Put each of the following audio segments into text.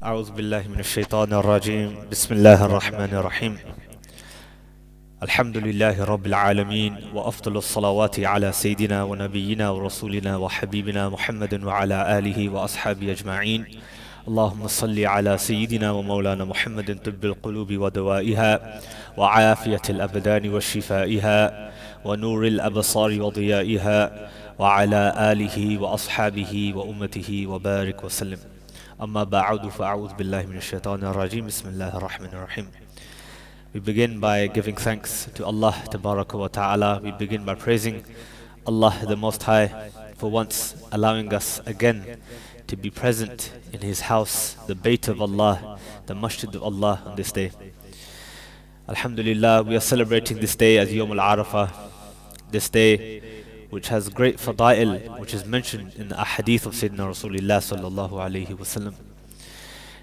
أعوذ بالله من الشيطان الرجيم بسم الله الرحمن الرحيم الحمد لله رب العالمين وأفضل الصلوات على سيدنا ونبينا ورسولنا وحبيبنا محمد وعلى آله وأصحابه أجمعين اللهم صل على سيدنا ومولانا محمد طب القلوب ودوائها وعافية الأبدان وشفائها ونور الأبصار وضيائها وعلى آله وأصحابه وأمته وبارك وسلم أما بعد فأعوذ بالله من الشيطان الرجيم بسم الله الرحمن الرحيم. We begin by giving thanks to Allah Tabaraka wa Ta'ala. We begin by praising Allah the Most High for once allowing us again to be present in His house, the Bayt of Allah, the Masjid of Allah on this day. Alhamdulillah, we are celebrating this day as Yawm al-Arafah, this day which has great fada'il, which is mentioned in the ahadith of Sayyidina Rasulullah sallallahu alayhi wasallam.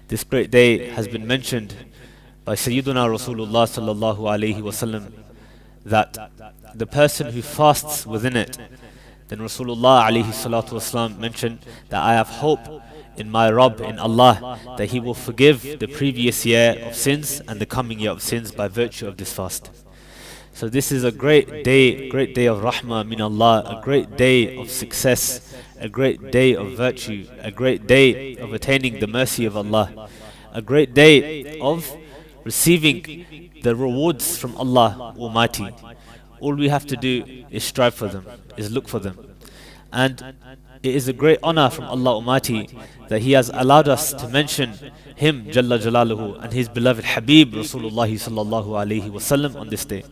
This great day has been mentioned by Sayyiduna Rasulullah sallallahu alayhi wasallam that the person who fasts within it, then Rasulullah alayhi salatu wasallam mentioned that I have hope in my Rabb, in Allah, that He will forgive the previous year of sins and the coming year of sins by virtue of this fast. So this is a great day of rahmah min Allah, a great day of success, a great day of virtue, a great day of attaining the mercy of Allah, a great day of receiving the rewards from Allah Almighty. All we have to do is strive for them, is look for them. And it is a great honor from Allah Almighty that He has allowed us to mention Him Jalla Jalaluhu and His beloved Habib Rasulullah sallallahu alayhi wasallam on this day.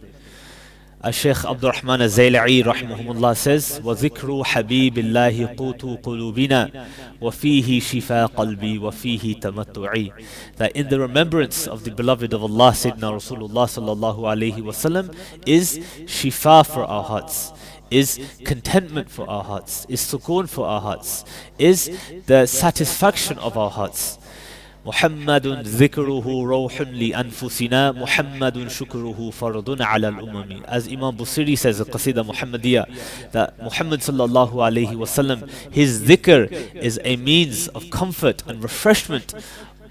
Shaykh Abdul Rahman al-Zayla'i rahimahumullah says, وَذِكْرُ حَبِيبِ اللَّهِ قُوتُ قُلُوبِنَا وَفِيهِ شِفَاء قَلْبِي وَفِيهِ تَمَتُّعِي. That in the remembrance of the beloved of Allah, Sayyidina Rasulullah sallallahu alayhi wasallam, is shifa for our hearts, is contentment for our hearts, is sukoon for our hearts, is the satisfaction of our hearts. محمد ذكره روح لأنفسنا محمد شكره فرض على الأمم. As Imam Busiri says in Qasida Muhammadiyya, that Muhammad sallallahu alayhi wasallam, his dhikr is a means of comfort and refreshment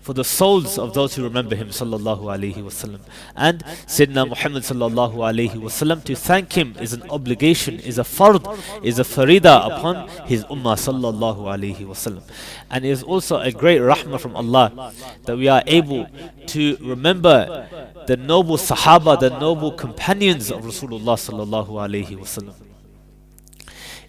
for the souls of those who remember him sallallahu alayhi wasallam. And Sayyidina Muhammad sallallahu alayhi wasallam, to thank him is an obligation, is a fard, is a farida upon his ummah sallallahu alayhi wasallam. And it is also a great rahmah from Allah that we are able to remember the noble sahaba, the noble companions of Rasulullah sallallahu alayhi wasallam.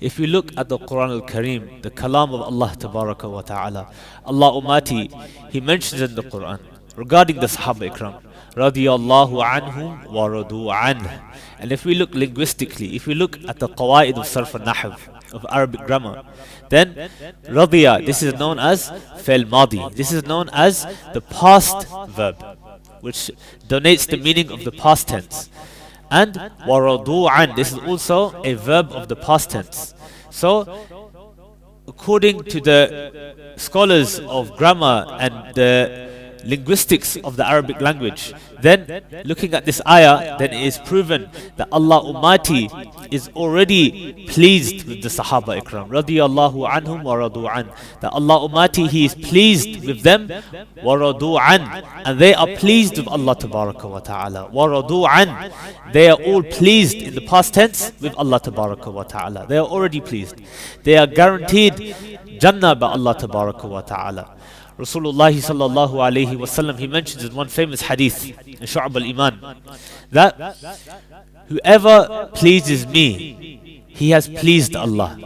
If you look at the Quran al-Kareem, the kalam of Allah Tabaraka wa Ta'ala, Allah Almighty, He mentions in the Quran regarding the Sahaba Ikram, radiyallahu anhum wa radu anh. And if we look linguistically, if we look at the qawaid of sarf al-nahv, of Arabic grammar, then radiya, this is known as fa'il madi. This is known as the past verb, which donates the meaning of the past tense. And waradu'an, this is also a verb of the past tense. So, according to the scholars of grammar and the linguistics of the Arabic language, then looking at this ayah, then it is proven that Allah Almighty is already pleased with the Sahaba Ikram, radiyallahu anhum wa radu'an, that Allah Almighty, He is pleased with them, wa radu'an, and they are pleased with Allah Tabaraka wa Ta'ala, wa radu'an, they are all pleased in the past tense with Allah Tabaraka wa Ta'ala. They are already pleased. They are guaranteed Jannah by Allah Tabaraka wa Ta'ala. Rasulullah sallallahu alayhi wasallam, he mentions in one famous hadith in Shu'ab al-Iman that whoever pleases me, he has pleased Allah.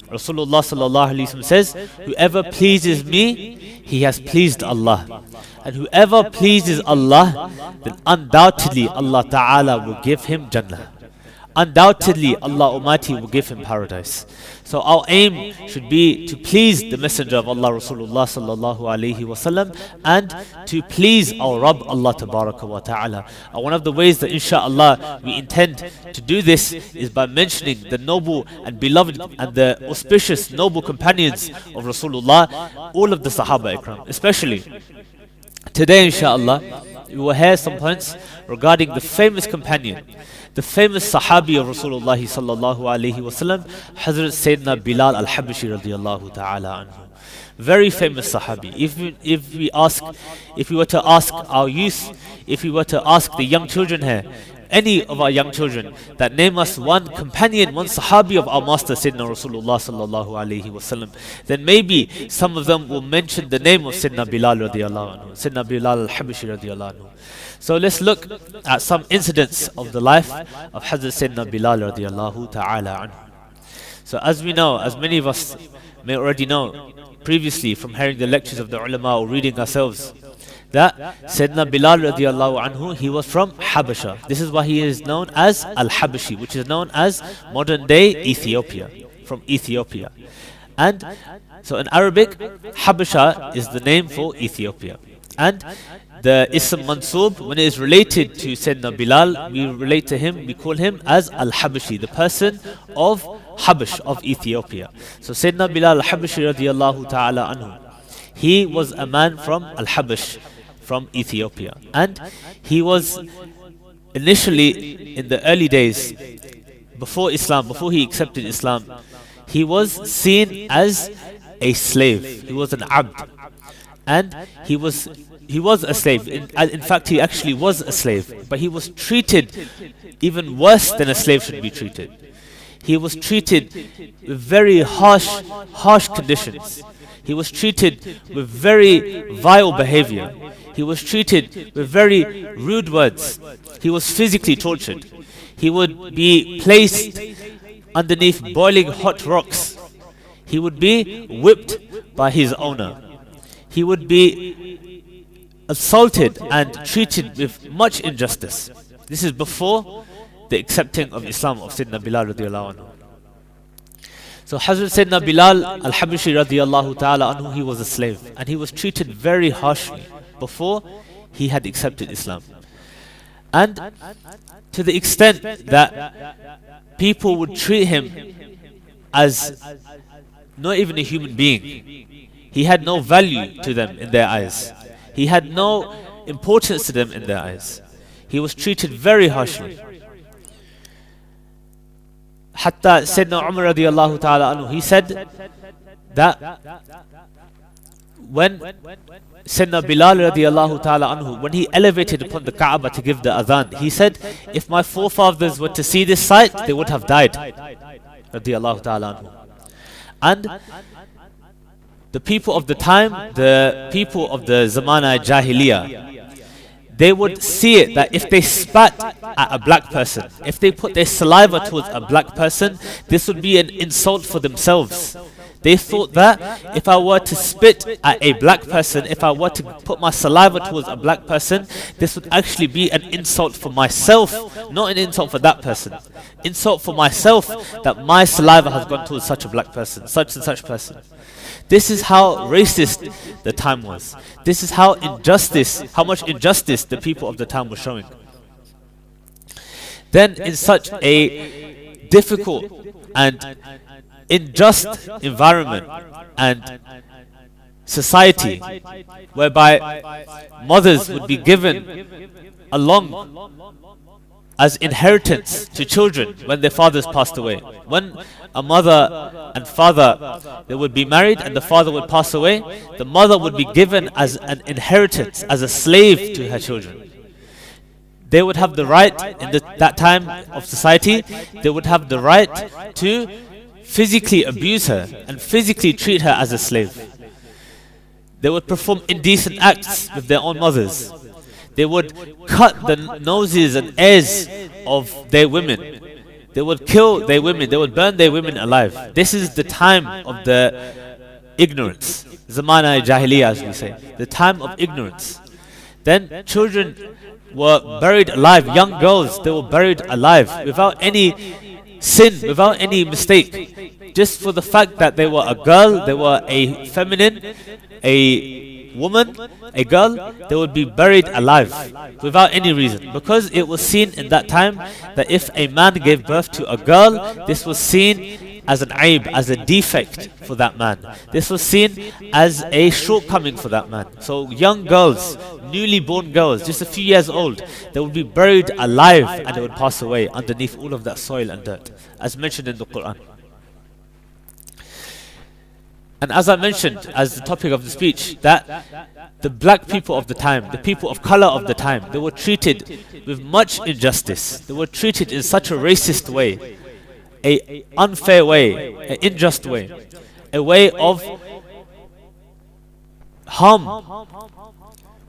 Rasulullah sallallahu alayhi wasallam says, whoever pleases me, he has pleased Allah. And whoever pleases Allah, then undoubtedly Allah Ta'ala will give him Jannah. Undoubtedly Allah Almighty will give him paradise. So our aim should be to please the Messenger of Allah Rasulullah sallallahu alayhi wasallam and to please our Rabb Allah Tabaraka wa Ta'ala. And one of the ways that inshaAllah we intend to do this is by mentioning the noble and beloved and the auspicious noble companions of Rasulullah, all of the Sahaba Ikram. Especially today inshaAllah we will hear some points regarding the famous companion, The famous Sahabi of Rasulullah sallallahu alayhi wasallam, Hazrat Sayyiduna Bilal al-Habashi radiyallahu ta'ala anhu. Very famous Sahabi. If we were to ask our youth, if we were to ask the young children here, any of our young children, that name us one companion, one Sahabi of our Master Sayyidina Rasulullah sallallahu alayhi wasallam, then maybe some of them will mention the name of Sayyidina Bilal radiyallahu anhu, Sayyidina Bilal al-Habashi radiyallahu anhu. So let's look at some incidents of the life of Hazrat Sayyidina Bilal radiyallahu ta'ala anhu. So as we know, as many of us may already know previously from hearing the lectures of the ulama or reading ourselves, that Sayyidina Bilal radiallahu anhu, he was from Habasha. This is why he is known as Al-Habashi, which is known as modern day Ethiopia, from Ethiopia. And so in Arabic, Habasha is the name for Ethiopia. And the Ism Mansub, when it is related to Sayyidina Bilal, we relate to him, we call him as Al-Habashi, the person of Habash, of Ethiopia. So Sayyidina Bilal al-Habashi radiallahu ta'ala anhu, he was a man from Al-Habash, from Ethiopia. And he was initially, in the early days, before Islam, before he accepted Islam, he was seen as a slave. He was an abd. And he was a slave. In fact, he actually was a slave. But he was treated even worse than a slave should be treated. He was treated with very harsh conditions. He was treated with very vile behavior. He was treated with very rude words. He was physically tortured. He would be placed underneath boiling hot rocks. He would be whipped by his owner. He would be assaulted and treated with much injustice. This is before the accepting of Islam of Sayyidina Bilal radiallahu anhu. So Hazrat Sayyidina Bilal al-Habashi radiallahu ta'ala anhu, he was a slave. And he was treated very harshly before he had accepted Islam. And to the extent that people would treat him as not even a human being. He had no value to them in their eyes. He had no importance to them in their eyes. He was treated very harshly. Hatta Sayyidina Umar radiallahu ta'ala anhu, he said that when Sayyidina Bilal radiallahu ta'ala anhu, when he elevated upon the Kaaba to give the adhan, he said, if my forefathers were to see this sight, they would have died. Radiallahu ta'ala anhu. And the people of the time, the people of the Zamana Jahiliyyah, they would see it that if they spat at a black person, if they put their saliva towards a black person, this would be an insult for themselves. They thought that if I were to spit at a black person, if I were to put my saliva towards a black person, this would actually be an insult for myself, not an insult for that person. Insult for myself that my saliva has gone towards such a black person, such and such person. This is how racist the time was. This is how much injustice the people of the time were showing. Then in such a difficult and unjust environment and society, whereby mothers would be given along as inheritance to children when their fathers passed away. When a mother and father, they would be married and the father would pass away, the mother would be given as an inheritance, as a slave to her children. They would have the right, in that time of society, they would have the right to physically abuse her and physically treat her as a slave. They would perform indecent acts with their own mothers. They would cut the noses and ears of their women. They would kill their women. They would burn their women alive. This is the time of the ignorance. Zamana Jahiliyyah, as we say. The time of ignorance. Then children were buried alive. Young girls, they were buried alive without any sin, without any mistake. Just for the fact that they were a girl, they were a feminine, a woman, a girl, they would be buried alive without any reason, because it was seen in that time that if a man gave birth to a girl, this was seen as an aib, as a defect for that man. This was seen as a shortcoming for that man. So young girls, newly born girls, just a few years old, they would be buried alive and they would pass away underneath all of that soil and dirt, as mentioned in the Quran. And as I mentioned as the topic of the speech, that the black people of the time, the people of color of the time, they were treated with much injustice. They were treated in such a racist way, a unfair way, an unjust way, a way of harm.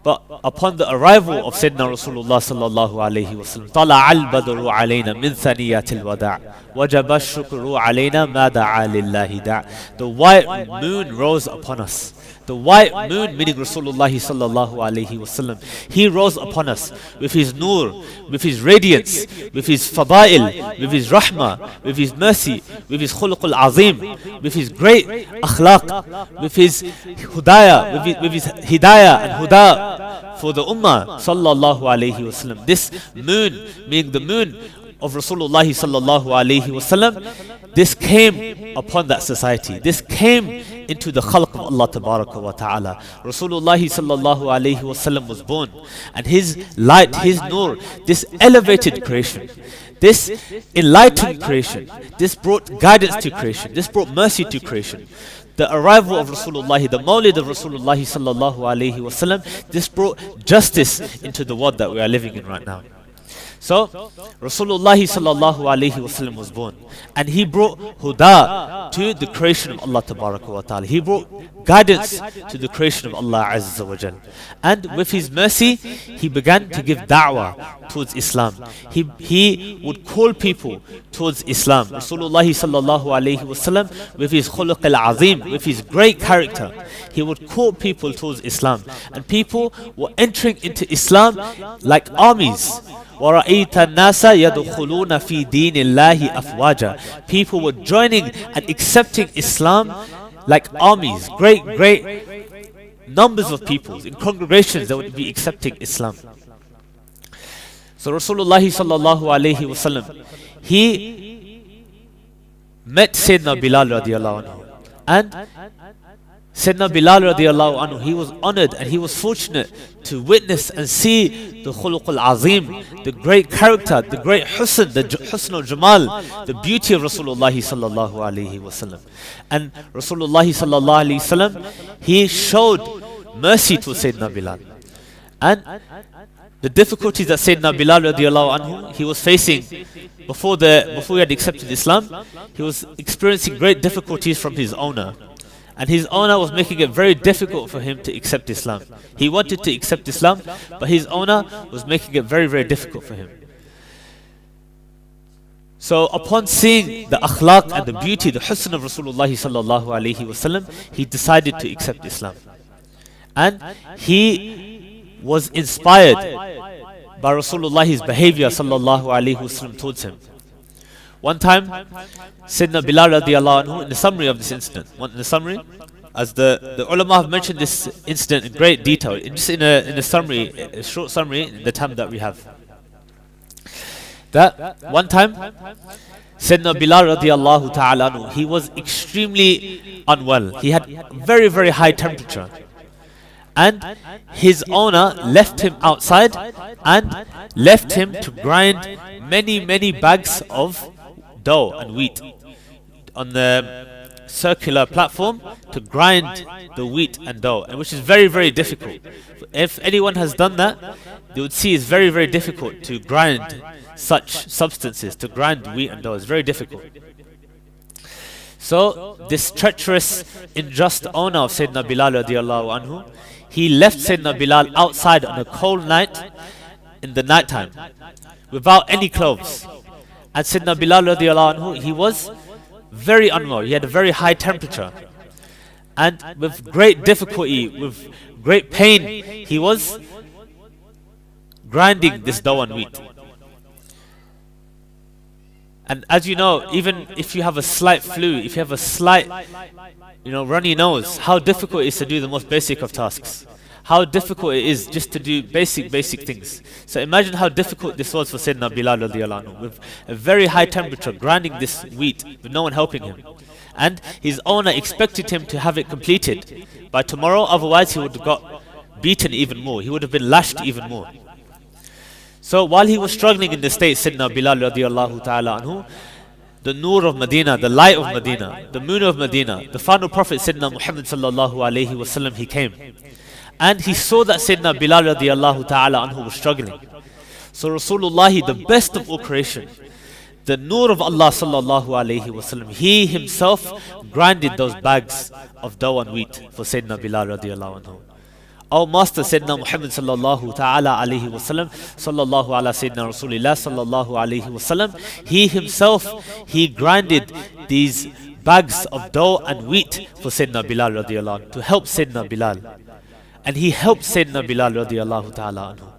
But upon the arrival of Sayyidina Rasulullah sallallahu alayhi wa sallam, طَلَعَ الْبَدْرُ عَلَيْنَا مِنْ ثَنِيَّةِ الْوَدَاعِ وَجَبَ الشُّكْرُ عَلَيْنَا مَا دَعَا لِلَّهِ دَعَ. The white moon rose upon us. The white moon, meaning Rasulullah sallallahu alayhi wa sallam, he rose upon us with his nur, with his radiance, with his fada'il, with his rahmah, with his mercy, with his khuluqul azim, with his great akhlaq, with his hudayah, with his hidayah and huda for the ummah sallallahu alayhi wa sallam. This moon, meaning the moon of Rasulullah sallallahu alayhi wa sallam, this came upon that society. This came into the khalq of Allah tabaraka wa ta'ala. Rasulullah sallallahu alayhi wa sallam was born, and his light, his nur, this elevated creation, this enlightened creation, this brought guidance to creation, this brought mercy to creation. The arrival of Rasulullah, the Mawlid of Rasulullah sallallahu alayhi wa sallam, this brought justice into the world that we are living in right now. So, Rasulullah sallallahu alayhi wa sallam was born, and he brought huda to the creation of Allah tabaraka wa ta'ala. He brought guidance to the creation of Allah azza wa jal. And with his mercy, he began to give da'wah towards Islam. He would call people towards Islam. Rasulullah sallallahu alayhi wa sallam, with his khuluq al-azim, with his great character, he would call people towards Islam. And people were entering into Islam like armies. وَرَأَيْتَ النَّاسَ يَدْخُلُونَ فِي دِينِ اللَّهِ أَفْوَاجًا. People were joining and accepting Islam like armies, great numbers of people. In congregations, they would be accepting Islam. So Rasulullah sallallahu alayhi wa sallam, he met Sayyidina Bilal radiallahu anhu. And Sayyidina Bilal radiallahu anhu, he was honored and he was fortunate to witness and see the khuluq al-azim, the great character, the great husn, the husn al-jamal, the beauty of Rasulullah sallallahu alayhi wa sallam. And Rasulullah sallallahu alayhi wa sallam, he showed mercy to Sayyidina Bilal. And the difficulties that Sayyidina Bilal radiallahu anhu, he was facing before he had accepted Islam, he was experiencing great difficulties from his owner. And his owner was making it very difficult for him to accept Islam. He wanted to accept Islam, but his owner was making it very difficult for him. So upon seeing the akhlaq and the beauty, the husn of Rasulullah sallallahu alayhi wa sallam, he decided to accept Islam. And he was inspired by Rasulullah's behavior sallallahu alayhi wa sallam towards him. One time, Sayyidina Bilal radiallahu anhu, in the summary of this incident, as the ulama have mentioned this incident in great detail, just in a summary, a short summary, in the time that we have. That one time, Sayyidina Bilal radiallahu ta'ala anhu, he was extremely unwell. He had very high temperature. And his owner left him outside and left him to grind many bags of dough and wheat on the circular platform, to grind the wheat and dough, and which is very difficult. If anyone has done that, they would see it's very difficult to grind such substances, to grind wheat and dough. It's very difficult. So this treacherous, unjust owner of Sayyidina Bilal radiallahu anhu, he left Sayyidina Bilal outside on a cold night, in the night time, without any clothes. And Sayyidina Bilal radiallahu anhu, he was very unwell. He had a very high temperature. And with great difficulty, with great pain, he was grinding this dough and wheat. And as you know, even if you have a slight flu, if you have a slight, runny nose, how difficult it is to do the most basic of tasks. how difficult it is just to do basic things. So imagine how difficult this was for Sayyidina Bilal radiallahu anhu, with a very high temperature, grinding this wheat with no one helping him. And his owner expected him to have it completed by tomorrow, otherwise he would have got beaten even more. He would have been lashed even more. So while he was struggling in the state, Sayyidina Bilal radiallahu ta'ala anhu, the Noor of Medina, the light of Medina, the moon of Medina, the final prophet Sayyidina Muhammad sallallahu alayhi wasallam, he came. And he saw that Sayyidina Bilal radiallahu ta'ala anhu was struggling. So Rasulullah, the best of all creation, the Noor of Allah sallallahu alayhi wasallam, he himself grinded those bags of dough and wheat for Sayyidina Bilal radiallahu anhu. Our Master Sayyidina Muhammad sallallahu ta'ala alayhi wasallam, sallallahu ala Sayyidina Rasulullah sallallahu alayhi wasallam, he himself, he grinded these bags of dough and wheat for Sayyidina Bilal radiallahu anhu, to help Sayyidina Bilal. And he helped Sayyidina Bilal radiallahu ta'ala anhu.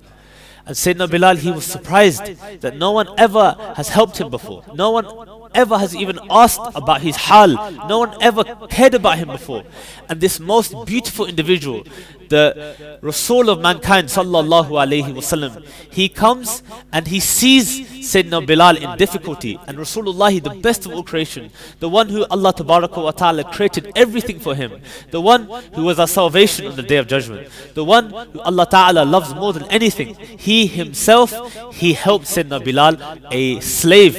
And Sayyidina Bilal, he was surprised that no one ever has helped him before. No one ever has even asked about his hal. No one ever cared about him before. And this most beautiful individual, the Rasul of mankind sallallahu alayhi wasallam, he comes and he sees Sayyidina Bilal in difficulty. And Rasulullah, the best of all creation, the one who Allah tabaraka wa ta'ala created everything for him, the one who was our salvation on the day of judgment, the one who Allah ta'ala loves more than anything, he himself, he helped Sayyidina Bilal, a slave,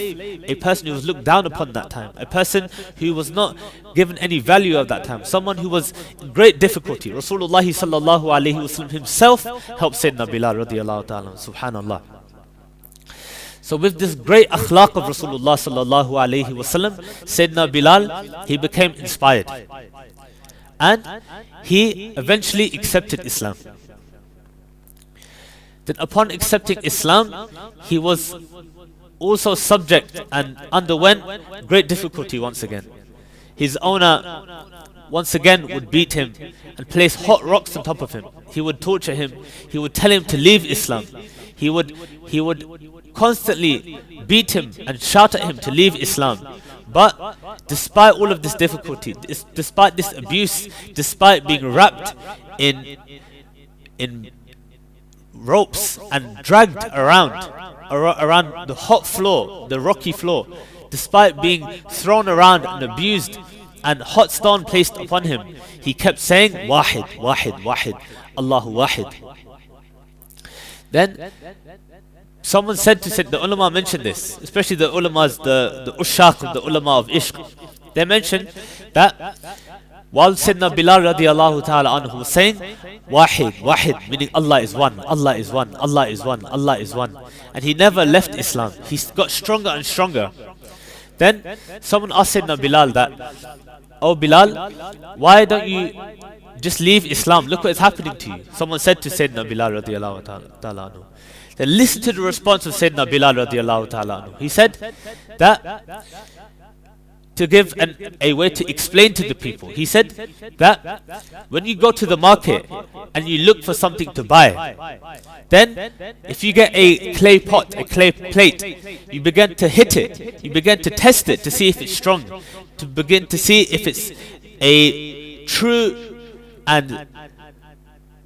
a person who was looked down upon that time, a person who was not given any value of that time, someone who was in great difficulty. Rasulullah sallallahu alayhi wasallam himself helped Sayyidina Bilal radiallahu ta'ala, subhanallah. So with this great akhlaq of Rasulullah sallallahu alayhi wasallam, Sayyidina Bilal, he became inspired. And he eventually accepted Islam. Then upon accepting Islam, he was also subject and underwent great difficulty once again. His owner once again would beat him and place hot rocks on top of him. He would torture him. He would tell him to leave Islam. He would constantly beat him and shout at him to leave Islam. But despite all of this difficulty, despite this abuse, despite being wrapped in ropes and dragged around the hot floor, the rocky floor, despite being thrown around and abused and hot stone placed upon him, he kept saying, Wahid, Wahid, Wahid, Allahu Wahid. Then someone said the ulama mentioned this, especially the ulamas, the ushaq, the ulama of ishq. They mentioned that while Sayyidina Bilal radiallahu ta'ala anhu was saying, Wahid, Wahid, meaning Allah is one, Allah is one, Allah is one, Allah is one. And he never left Islam. He got stronger and stronger. Then someone asked Sayyidina Bilal that, oh Bilal, why don't you just leave Islam? Look what is happening to you. Someone said to Sayyidina Bilal radiallahu ta'ala anhu. Then listen to the response of Sayyidina Bilal radiallahu ta'ala anhu. He said that, to give a way to explain to the people, he said that when you go to the market and you look for something to buy, then if you get a clay pot, a clay plate, you begin to hit it, you begin to test it to see if it's strong, to begin to see if it's a true and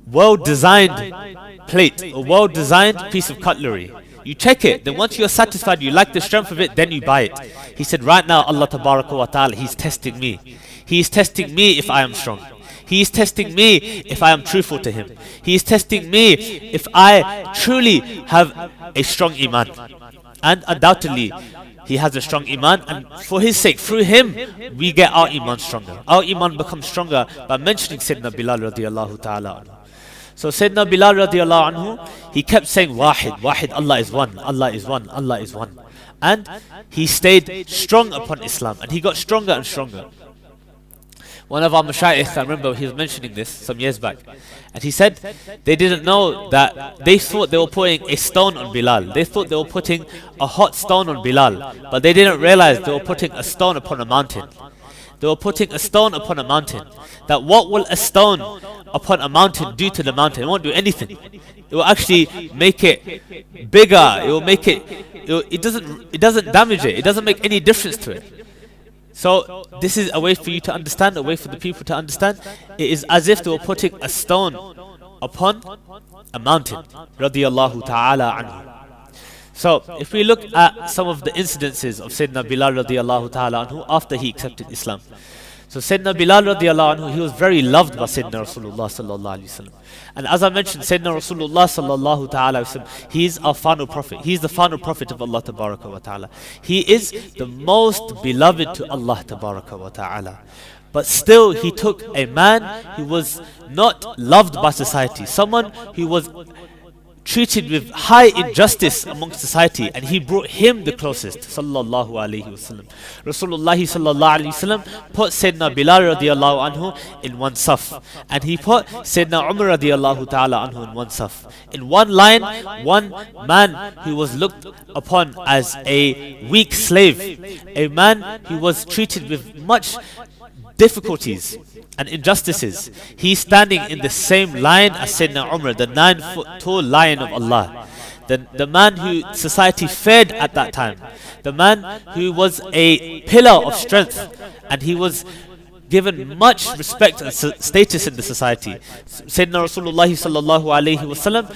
well-designed plate, a well-designed piece of cutlery. You check it, then once you're satisfied, you like the strength of it, then you buy it. He said, right now Allah tabaraka wa ta'ala, He's testing me. He is testing me if I am strong. He is testing me if I am truthful to Him. He is testing me if I truly have a strong iman. And undoubtedly, he has a strong iman, and for his sake, through him, we get our iman stronger. Our iman becomes stronger by mentioning Sayyidina Bilal radiallahu ta'ala anhu. So Sayyidina Bilal radiallahu anhu, he kept saying, Wahid, Wahid, Allah is one, Allah is one, Allah is one. And he stayed strong upon Islam, and he got stronger and stronger. One of our mashayikh, I remember he was mentioning this some years back, and he said they didn't know that they thought they were putting a stone on Bilal. They thought they were putting a hot stone on Bilal, but they didn't realize they were putting a stone upon a mountain. They were putting a stone upon a mountain. That what will a stone upon a mountain do to the mountain? It won't do anything. It will actually make it bigger. It will make it doesn't damage it. It doesn't make any difference to it. So this is a way for you to understand, a way for the people to understand. It is as if they were putting a stone upon a mountain, radiyallahu ta'ala anhu. So, if we look at some of the incidences of Sayyidina Bilal radiyallahu ta'ala anhu after he accepted Islam. So Sayyidina Bilal radiyallahu anhu, he was very loved by Sayyidina Rasulullah sallallahu alayhi wasallam. And as I mentioned, Sayyidina Rasulullah sallallahu ta'ala wasallam, he is our final prophet. He is the final prophet of Allah tabaraka wa ta'ala. He is the most beloved to Allah tabaraka wa ta'ala. But still, he took a man who was not loved by society, someone who was treated with high injustice amongst society, and he brought him the closest, sallallahu alayhi wasallam. Rasulullah sallallahu alayhi wasallam put Sayyidina Bilal radiyallahu anhu in one saf, and he put Sayyidina Umar radiyallahu ta'ala anhu in one saf. In one line, one man who was looked upon as a weak slave, a man who was treated with much difficulties and injustices. He's standing in the same line as Sayyidina Umar, the 9-foot tall lion of Allah. The man who society feared at that time. The man who was a pillar of strength, and he was given much respect and status in the society. Sayyidina Rasulullah sallallahu alayhi wasallam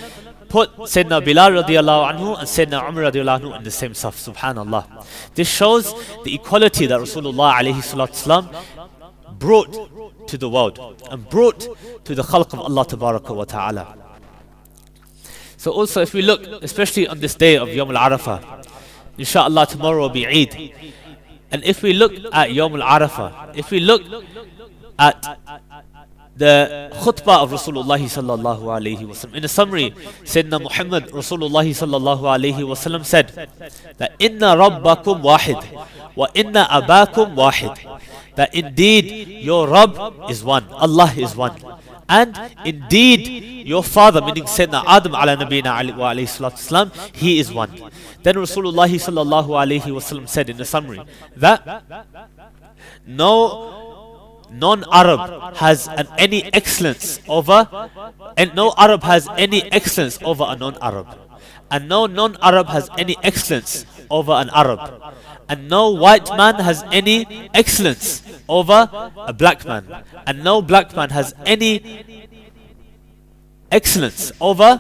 put Sayyidina Bilal radiyallahu anhu and Sayyidina Umar radiyallahu anhu in the same saf. Subhanallah. This shows the equality that Rasulullah alayhi salatu wasalam brought to the world and brought to the khalq of Allah tabaraka wa ta'ala. So also, if we look, especially on this day of Yawm al-Arafah, inshallah tomorrow will be Eid. And if we look at Yawm al-Arafah, if we look at the khutbah of Rasulullah sallallahu alayhi wasallam, in a summary, Sayyidina Muhammad Rasulullah sallallahu alayhi wasallam said that inna rabbakum wahid wa inna abakum wahid, that indeed your Rabb is one, Allah is one, and indeed your father, meaning Sayyidina Adam ala nabina wa alayhi salatu wasalam, he is one. Then Rasulullah sallallahu alayhi wasallam said in a summary that no non-Arab has any excellence over, and no Arab has any excellence over a non-Arab, and no non-Arab has any excellence over an Arab, and no white man has any excellence over a black man, and no black man has any excellence over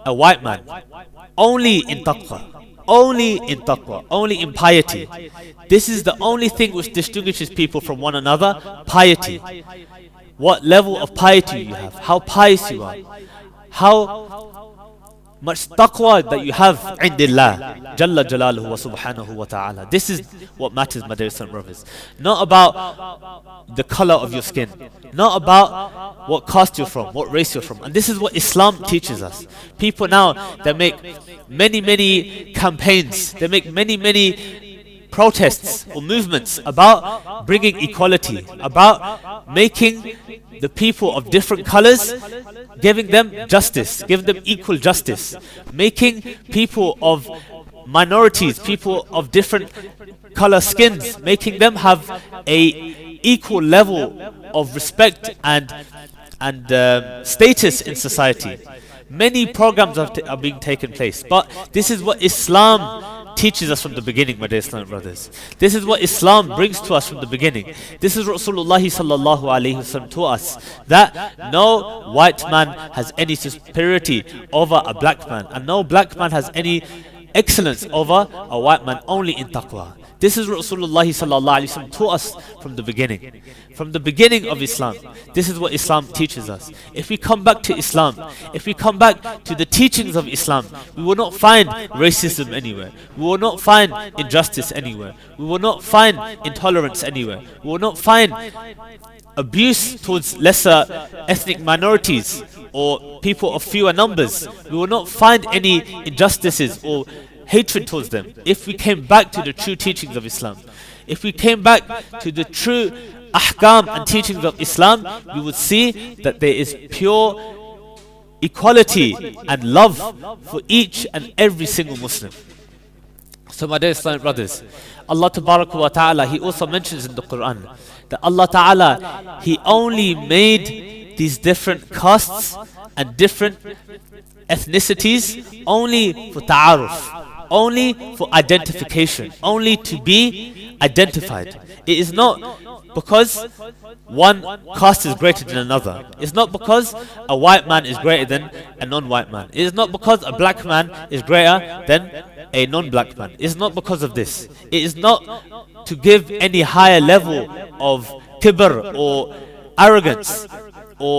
a white man. Only in taqwa, only in taqwa, only in piety. This is the only thing which distinguishes people from one another, piety. What level of piety you have, how pious you are, how much taqwa that you have indillah Jalla Jalaluhu wa subhanahu wa ta'ala. This is what matters, my dear son brothers. Not about the color of your skin, not about what caste you're from, what race you're from. And this is what Islam teaches us. People now, they make many campaigns, they make many protests or movements about bringing equality, about making the people of different colors, giving them justice, giving them equal justice, making people of minorities, people of different color skins, making them have a equal level of respect and status in society. Many programs are being taken place, but this is what Islam teaches us from the beginning, my dear Islamic brothers. This is what Islam brings to us from the beginning. This is what Rasulullah sallallahu alayhi wasallam taught us, that no white man has any superiority over a black man, and no black man has any excellence over a white man, only in taqwa. This is what Rasulullah sallallahu alayhi wasallam taught us from the beginning. From the beginning of Islam, this is what Islam teaches us. If we come back to Islam, if we come back to the teachings of Islam, we will not find racism anywhere. We will not find injustice anywhere. We will not find intolerance anywhere. We will not find abuse towards lesser ethnic minorities or people of fewer numbers. We will not find any injustices or hatred towards them. If we came back to the true teachings of Islam, if we came back to the true ahkam and teachings of Islam, we would see that there is pure equality and love for each and every single Muslim. So my dear Islamic brothers, Allah wa ta'ala, He also mentions in the Quran that Allah ta'ala, He only made these different castes and different ethnicities only for ta'aruf, only for identification, only to be identified. It is not because one caste is greater than another. It's not because a white man is greater than a non-white man. It is not because a black man is greater than a non-black man. It's not because of this. It is not to give any higher level of kibr or arrogance or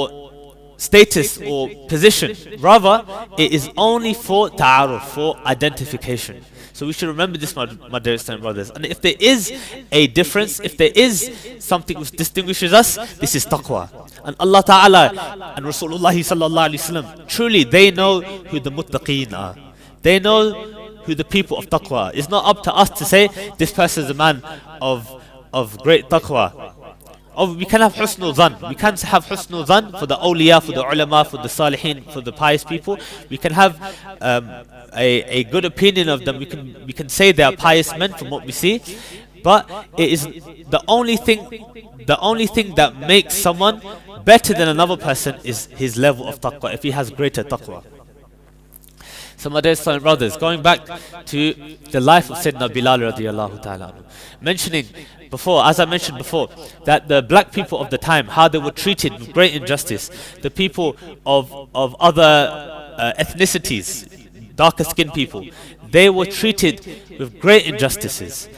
status or position. Rather, it is only for ta'aruf, for identification. So we should remember this, my dear and brothers. And if there is a difference, if there is something which distinguishes us, this is taqwa. And Allah Ta'ala and Rasulullah Sallallahu Alaihi Wasallam, truly they know who the muttaqeen are. They know who the people of taqwa are. It's not up to us to say, this person is a man of great taqwa. Oh, we can have husnul dhan. We can have husnul dhan for the awliya, for the ulama, for the salihin, for the pious people. We can have a good opinion of them. We can say they are pious men from what we see. But it is the only thing that makes someone better than another person is his level of taqwa, if he has greater taqwa. So my dear son brothers, going back to the life of Sayyidina Bilal radiallahu ta'ala, mentioning before, as I mentioned before, that the black people of the time, how they were treated with great injustice. The people of other ethnicities, darker skinned people, they were treated with great injustices.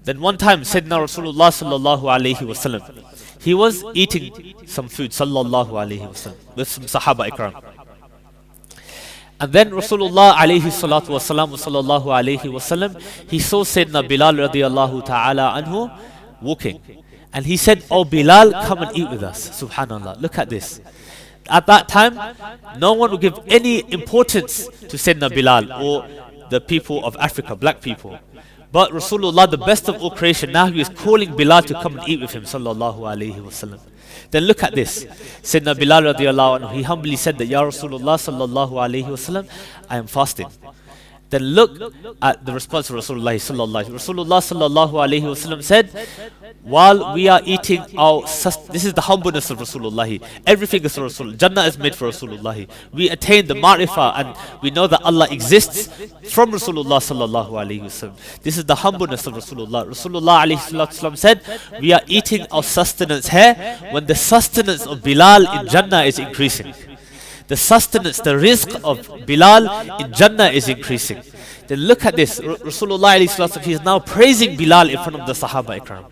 Then one time, Sayyidina Rasulullah sallallahu alayhi wasallam, he was eating some food sallallahu alayhi wasallam with some Sahaba Ikram. And then Rasulullah alayhi salatu wasalam sallallahu alayhi wasallam, he saw Sayyidina Bilal radiallahu ta'ala anhu walking. And he said, "Oh Bilal, come and eat with us." Subhanallah, look at this. At that time, no one would give any importance to Sayyidina Bilal or the people of Africa, black people. But Rasulullah, the best of all creation, now he is calling Bilal to come and eat with him sallallahu alayhi wasallam. Then look at this. Sayyidina Bilal radiallahu anhu, he humbly said that, "Ya Rasulullah sallallahu alayhi wasallam, I am fasting." Then look at the response of Rasulullah sallallahu alayhi wasallam. Rasulullah sallallahu alayhi wasallam said, while we are eating our this is the humbleness of Rasulullah. Everything is for Rasulullah. Jannah is made for Rasulullah. We attain the ma'rifah and we know that Allah exists from Rasulullah sallallahu alayhi wasallam. This is the humbleness of Rasulullah. Rasulullah alayhi wasallam said, we are eating our sustenance here when the sustenance of Bilal in Jannah is increasing. The sustenance, the rizq of Bilal in Jannah is increasing. Then look at this. Rasulullah alayhi wasallam, he is now praising Bilal in front of the Sahaba Ikram.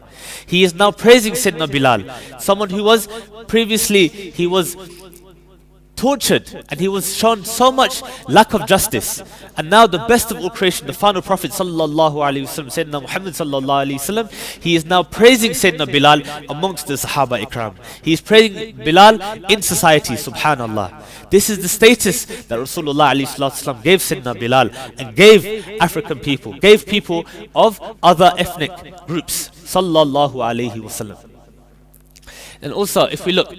He is now praising Sayyidina Bilal, someone who was previously, he was tortured and he was shown so much lack of justice. And now the best of all creation, the final prophet sallallahu alaihi wasallam, Sayyidina Muhammad sallallahu alaihi wasallam, he is now praising Sayyidina Bilal amongst the Sahaba Ikram. He is praising Bilal in society, subhanallah. This is the status that Rasulullah alayhi wasallam gave Sayyidina Bilal and gave African people, gave people of other ethnic groups, sallallahu alayhi wasallam. And also, if we look,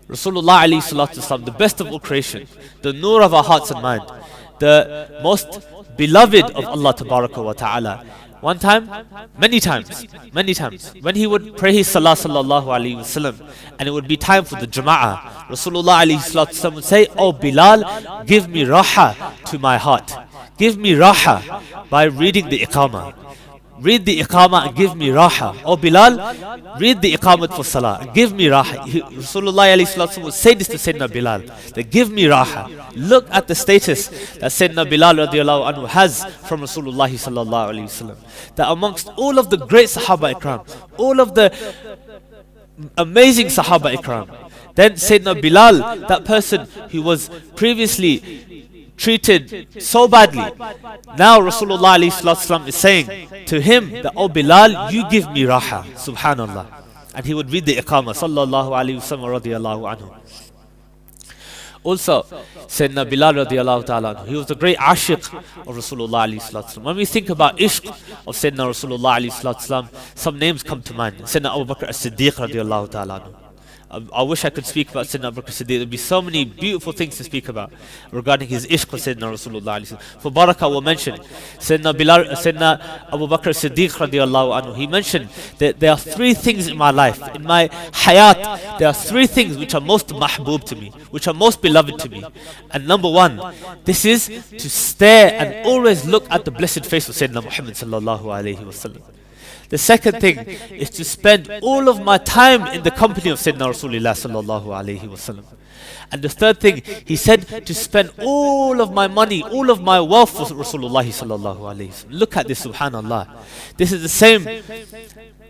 Rasulullah alayhi salatu wasalam, the best of all creation, the nur of our hearts and mind, the most beloved of Allah tabaraka wa ta'ala. One time, many times, when he would pray his salah sallallahu alayhi wasallam, and it would be time for the jama'ah, Rasulullah alayhi salatu wasalam would say, "Oh Bilal, give me raha to my heart. Give me raha by reading the iqamah. Read the iqamah and give me raha. Oh Bilal, read the iqamah for salah and give me raha." Rasulullah alayhi salatu would say this to Sayyidina Bilal, that give me raha. Look at the status that Sayyidina Bilal radiallahu anhu has from Rasulullah sallallahu alayhi wasallam. That amongst all of the great Sahaba Ikram, all of the amazing Sahaba Ikram, then Sayyidina Bilal, that person who was previously treated so badly, now Rasulullah ﷺ is saying to him that, "Oh Bilal, you give me raha." Subhanallah. And he would read the iqamah sallallahu alayhi wa radiallahu anhu. Also, Sayyidina Bilal radiallahu ta'ala anhu, he was the great ashiq of Rasulullah ﷺ. When we think about ishq of Sayyidina Rasulullah ﷺ, some names come to mind. Sayyidina Abu Bakr as-Siddiq radiallahu ta'ala anhu. I wish I could speak about Sayyidina Abu Bakr Siddiq. There would be so many beautiful things to speak about regarding his ishq for Sayyidina Rasulullah. For Barakah will mention Sayyidina Abu Bakr Siddiq radiallahu anhu. He mentioned that there are three things in my life, in my hayat, there are three things which are most mahbub to me, which are most beloved to me. And number one, this is to stare and always look at the blessed face of Sayyidina Muhammad sallallahu alayhi wasallam. The second thing is to spend all of my time in the company of Sayyidina Rasulullah sallallahu alayhi wasallam. And the third thing, he said to spend all of my money, all of my wealth for Rasulullah sallallahu alayhi wasallam. Look at this, subhanallah. This is the same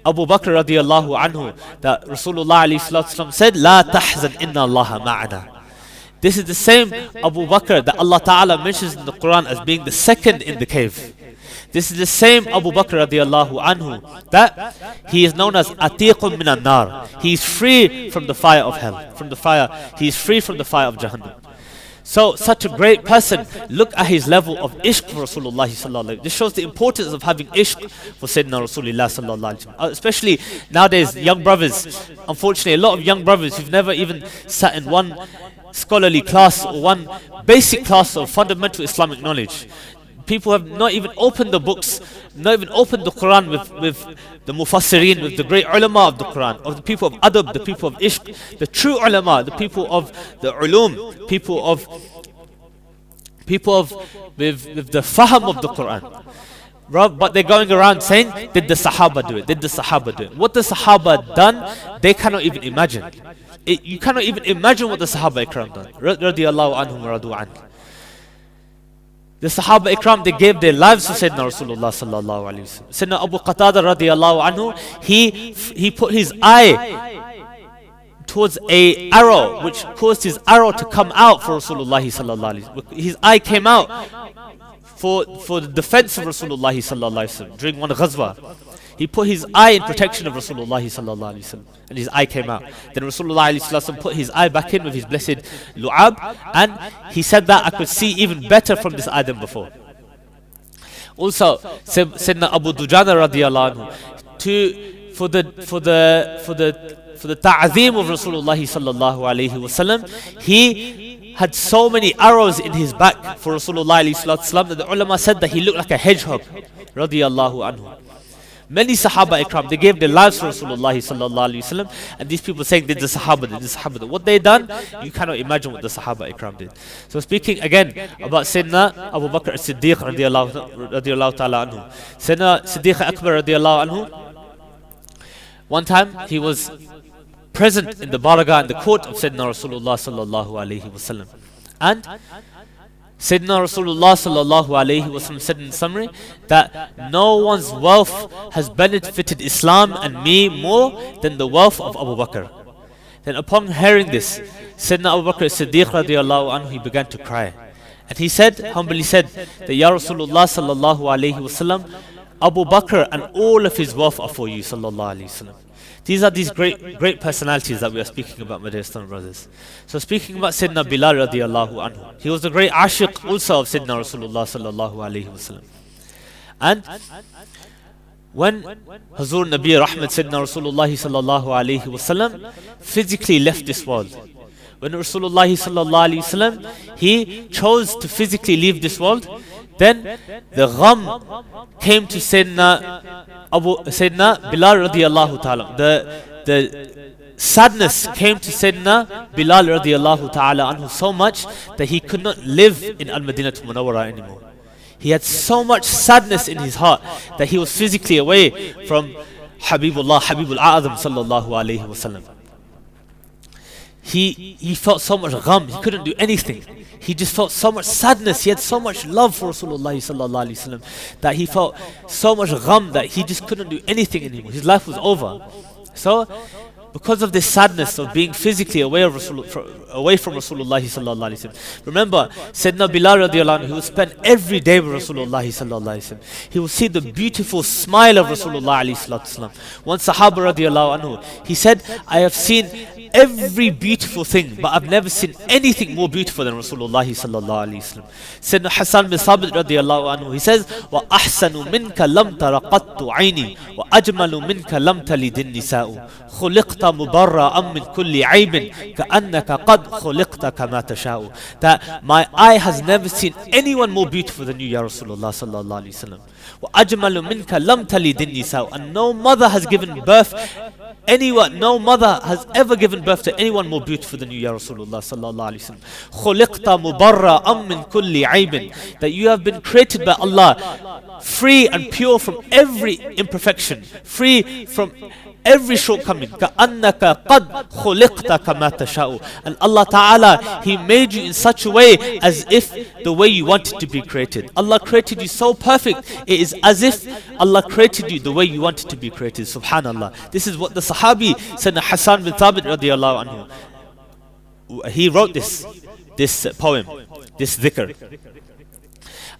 Abu Bakr radiallahu anhu that Rasulullah alayhi wasallam said, La tahzan inna Allah ma'ana. This is the same Abu Bakr that Allah Ta'ala mentions in the Quran as being the second in the cave. This is the same Abu Bakr radiallahu anhu that he is known as Atiqun min an-nar. He is free from the fire of hell, from the fire. He is free from the fire of Jahannam. So such a great person, look at his level of ishq for Rasulullah sallallahu alaihi wasallam. This shows the importance of having ishq for Sayyidina Rasulullah sallallahu alaihi wasallam. Especially nowadays, young brothers. Unfortunately, a lot of young brothers who've never even sat in one scholarly class or one basic class of fundamental Islamic knowledge. People have not even opened the books, not even opened the Quran with the Mufassirin, with the great ulama of the Quran, of the people of adab, the people of ishq, the true ulama, the people of the ulum, people of with the fahm of the Quran. But they're going around saying, did the Sahaba do it? Did the Sahaba do it? What the Sahaba done, they cannot even imagine. You cannot even imagine what the Sahaba Ikram done. Radiyallahu anhum wa radu an. The Sahaba Ikram, they gave their lives to Sayyidina Rasulullah sallallahu alayhi wa sallam. Sayyidina Abu Qatada radiallahu anhu, he put his eye towards a arrow, which caused his arrow to come out for Rasulullah sallallahu alayhi wa sallam. His eye came out for the defense of Rasulullah sallallahu alayhi wa sallam during one ghazwa. He put his eye in protection of Rasulullah sallallahu alayhi wa sallam, and his eye came out. Then Rasulullah alayhi wa sallam put his eye back in with his blessed lu'ab, and he said that I could see even better from this eye than before. Also, Sayyidina Abu Dujana radiallahu anhu, for the ta'zeem of Rasulullah sallallahu alayhi wa sallam, he had so many arrows in his back for Rasulullah alayhi sallam that the ulama said that he looked like a hedgehog radiallahu anhu. Many Sahaba Ikram, they gave their lives for Rasulullah sallallahu alayhi wasallam, and these people saying, did the Sahaba, did the Sahaba do? What they done, you cannot imagine what the Sahaba Ikram did. So speaking again about Sayyidina Abu Bakr as-Siddiq radiallahu ta'ala anhu. Sayyidina Siddiq Akbar radiallahu anhu, one time he was present in the Baragah, in the court of Sayyidina Rasulullah sallallahu alayhi wasallam. And Sayyidina Rasulullah sallallahu alayhi wa sallam said in summary that no one's wealth has benefited Islam and me more than the wealth of Abu Bakr. Then upon hearing this, Sayyidina Abu Bakr as-Siddiq radiallahu anhu, he began to cry. And he said, humbly said, that Ya Rasulullah sallallahu alayhi wa sallam, Abu Bakr and all of his wealth are for you sallallahu alayhi wa sallam. These are these great personalities that we are speaking about, my dear brothers. So speaking about Sayyidina Bilal radiallahu anhu, he was a great ashiq also of Sayyidina Rasulullah sallallahu alayhi wa sallam. And when Hazur Nabi Rahmat Sayyidina Rasulullah sallallahu alayhi wa sallam physically left this world, when Rasulullah sallallahu alayhi wa sallam, he chose to physically leave this world, then the gham came to Sayyidina Bilal radiallahu ta'ala. The sadness came to Sayyidina Bilal radiallahu ta'ala anhu so much that he could not live in Al-Madinah Munawwara anymore. He had so much sadness in his heart that he was physically away from Habibullah, Habibul A'azam sallallahu alayhi wa sallam. He felt so much gham, he couldn't do anything. He just felt so much sadness. He had so much love for Rasulullah sallallahu alaihi wasallam that he felt so much gham that he just couldn't do anything anymore. His life was over. So, because of this sadness of being physically away from Rasulullah sallallahu alaihi wasallam. Remember, Sayyidina Bilal radiallahu anhu, he would spend every day with Rasulullah sallallahu alaihi wasallam. He would see the beautiful smile of Rasulullah alaihi wasallam. One Sahaba radiallahu anhu, he said, I have seen every beautiful thing, but I've never seen anything more beautiful than Rasulullah sallallahu alaihi wasallam. Sayyidina Hassan bin Sabit radiallahu anhu, he says, wa ahsanu minka lam tara qattu aini wa ajmalu minka lam talidin nisa'u khuliqta mubarra'an min kulli aibin ka'annaka qad khuliqta kama tasha'u. That my eye has never seen anyone more beautiful than you, Ya Rasulullah sallallahu alaihi wasallam. Wa ajmalu minka lam talidin nisa'u. And no mother has given birth, no mother has ever given birth to anyone more beautiful than you, Ya Rasulullah sallallahu alayhi wa sallam. خُلِقْتَ مُبَرَّأً مِّن كُلِّ عَيْبٍ. That you have been created by Allah, free and pure from every imperfection, free from every shortcoming. كَأَنَّكَ قَدْ خُلِقْتَ كَمَا تَشَاءُ. And Allah Ta'ala, He made you in such a way as if the way you wanted to be created. Allah created you so perfect, it is as if Allah created you the way you wanted to be created. Subhanallah. This is what the Sahabi Sayyidina Hassan bin Thabit radiallahu anhu, he wrote this poem, this dhikr.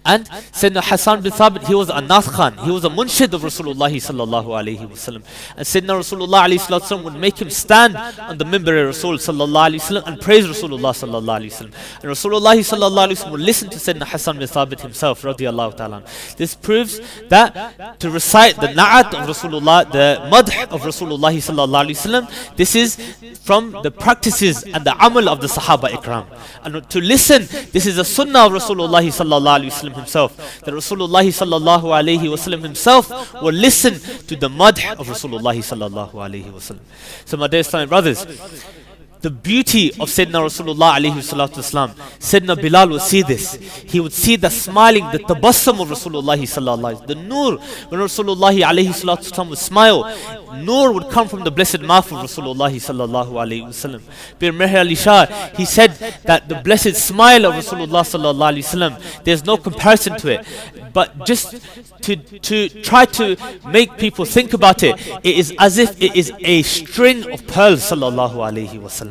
And Sayyidina Hassan bin Thabit, he was a Nath Khan, he was a munshid of Rasulullah sallallahu alayhi wasallam. And Sayyidina Rasulullah alayhi wasallam would make him stand on the mimbar of Rasul sallallahu alayhi wasallam and praise Rasulullah sallallahu alayhi wasallam. And Rasulullah sallallahu alayhi wasallam would listen to Sayyidina Hassan bin Thabit himself radiyallahu ta'ala. This proves that to recite the na'at of Rasulullah, the madh of Rasulullah sallallahu alayhi wasallam, this is from the practices and the amal of the Sahaba Ikram. And to listen, this is a sunnah of Rasulullah sallallahu alayhi wasallam himself, that Rasulullah sallallahu alayhi wasallam himself will listen to the madh of Rasulullah sallallahu alayhi wasallam. So my dear Islamic brothers, the beauty of Sayyidina Rasulullah alayhi salatu wasalam, Sayyidina Bilal would see this. He would see the smiling, the tabassum of Rasulullah sallallahu alayhi wasallam, the nur. When Rasulullah alayhi salatu wasalam would smile, nur would come from the blessed mouth of Rasulullah sallallahu alayhi wasallam. Bir Meher Ali Shah, he said that the blessed smile of Rasulullah sallallahu alayhi wasallam, there's no comparison to it. But just to try to make people think about it, it is as if it is a string of pearls sallallahu alayhi wasallam.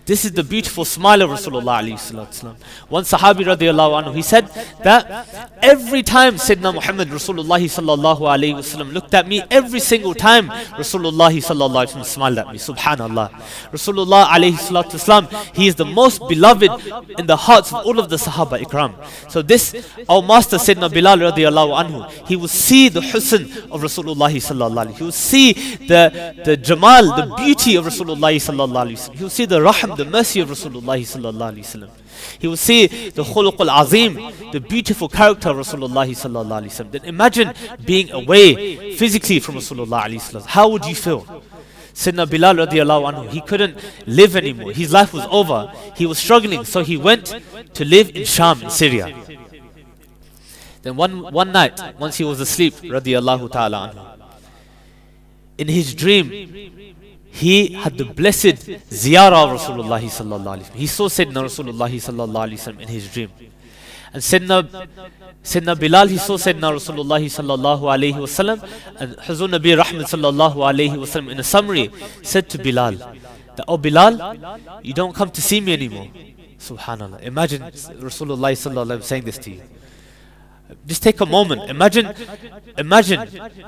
This is the beautiful smile of Rasulullah alayhi salatu. One Sahabi radiallahu anhu, he said that every time Sayyidina Muhammad Rasulullah sallallahu alayhi wasallam looked at me, every single time Rasulullah sallallahu alayhi wasallam smiled at me. Subhanallah. Rasulullah alayhi salatu wasalam, he is the most beloved in the hearts of all of the Sahaba Ikram. So this, our master Sayyidina Bilal radiallahu anhu, he will see the husn of Rasulullah sallallahu alayhi wasallam. He will see the jamal, the beauty of Rasulullah sallallahu alayhi wasallam. He will see the raham, the mercy of Rasulullah sallallahu alayhi wasallam. He will see the khuluq al-azim, the beautiful character of Rasulullah sallallahu alayhi wasallam. Then imagine being away physically from Rasulullah alayhi wasallam. How would you feel? Sayyidina Bilal radiallahu anhu, he couldn't live anymore. His life was over. He was struggling, so he went to live in Sham, in Syria. Then one night, once he was asleep, radiallahu ta'ala anhu, in his dream, he had the blessed ziyarah of Rasulullah sallallahu alayhi wasallam. He saw Sayyidina Rasulullah sallallahu alayhi wasallam in his dream. And Sayyidina Bilal, he saw Sayyidina Rasulullah sallallahu alayhi wasallam. And Huzur Nabi Rahmat sallallahu alayhi wasallam, in a summary, said to Bilal that, "Oh Bilal, you don't come to see me anymore." Subhanallah. Imagine Rasulullah sallallahu alayhi wasallam saying this to you. Just take a moment. Imagine